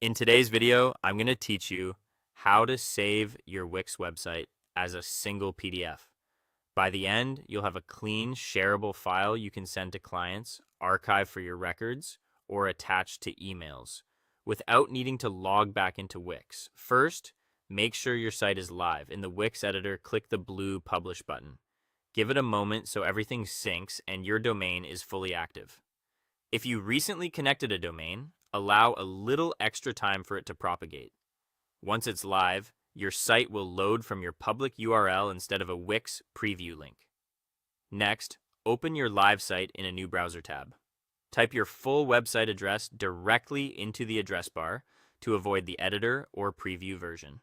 In today's video, I'm going to teach you how to save your Wix website as a single PDF. By the end, you'll have a clean, shareable file you can send to clients, archive for your records, or attach to emails without needing to log back into Wix. First, make sure your site is live. In the Wix editor, click the blue Publish button. Give it a moment so everything syncs and your domain is fully active. If you recently connected a domain, allow a little extra time for it to propagate. Once it's live, your site will load from your public URL instead of a Wix preview link. Next, open your live site in a new browser tab. Type your full website address directly into the address bar to avoid the editor or preview version.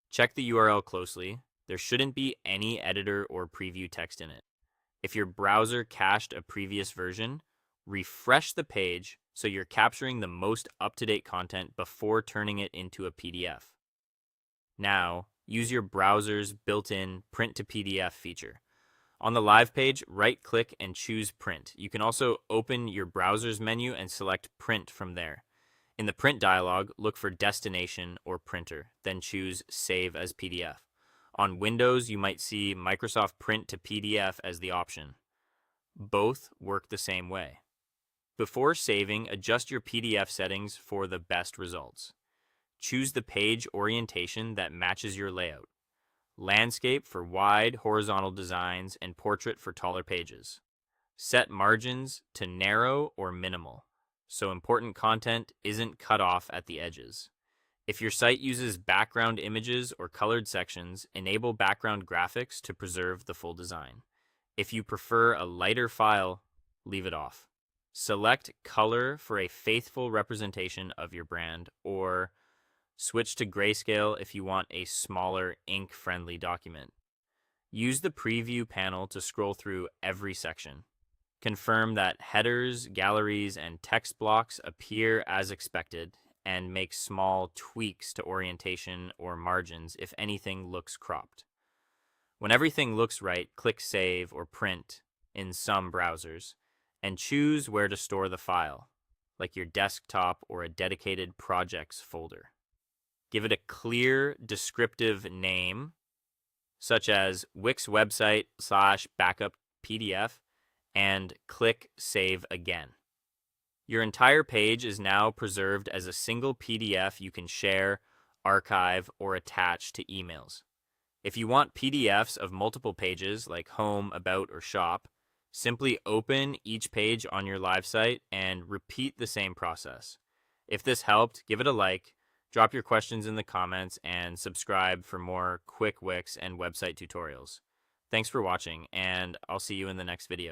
Check the URL closely. There shouldn't be any editor or preview text in it. If your browser cached a previous version, refresh the page so you're capturing the most up-to-date content before turning it into a PDF. Now, use your browser's built-in Print to PDF feature. On the live page, right-click and choose Print. You can also open your browser's menu and select Print from there. In the Print dialog, look for Destination or Printer, then choose Save as PDF. On Windows, you might see Microsoft Print to PDF as the option. Both work the same way. Before saving, adjust your PDF settings for the best results. Choose the page orientation that matches your layout. Landscape for wide, horizontal designs and portrait for taller pages. Set margins to narrow or minimal, so important content isn't cut off at the edges. If your site uses background images or colored sections, enable background graphics to preserve the full design. If you prefer a lighter file, leave it off. Select color for a faithful representation of your brand, or switch to grayscale if you want a smaller, ink-friendly document. Use the preview panel to scroll through every section. Confirm that headers, galleries, and text blocks appear as expected, and make small tweaks to orientation or margins if anything looks cropped. When everything looks right, click Save or Print in some browsers, and choose where to store the file, like your desktop or a dedicated projects folder. Give it a clear, descriptive name, such as Wix website /backup PDF, and click Save again. Your entire page is now preserved as a single PDF you can share, archive, or attach to emails. If you want PDFs of multiple pages, like Home, About, or Shop, simply open each page on your live site and repeat the same process. If this helped, give it a like, drop your questions in the comments, and subscribe for more quick Wix and website tutorials. Thanks for watching, and I'll see you in the next video.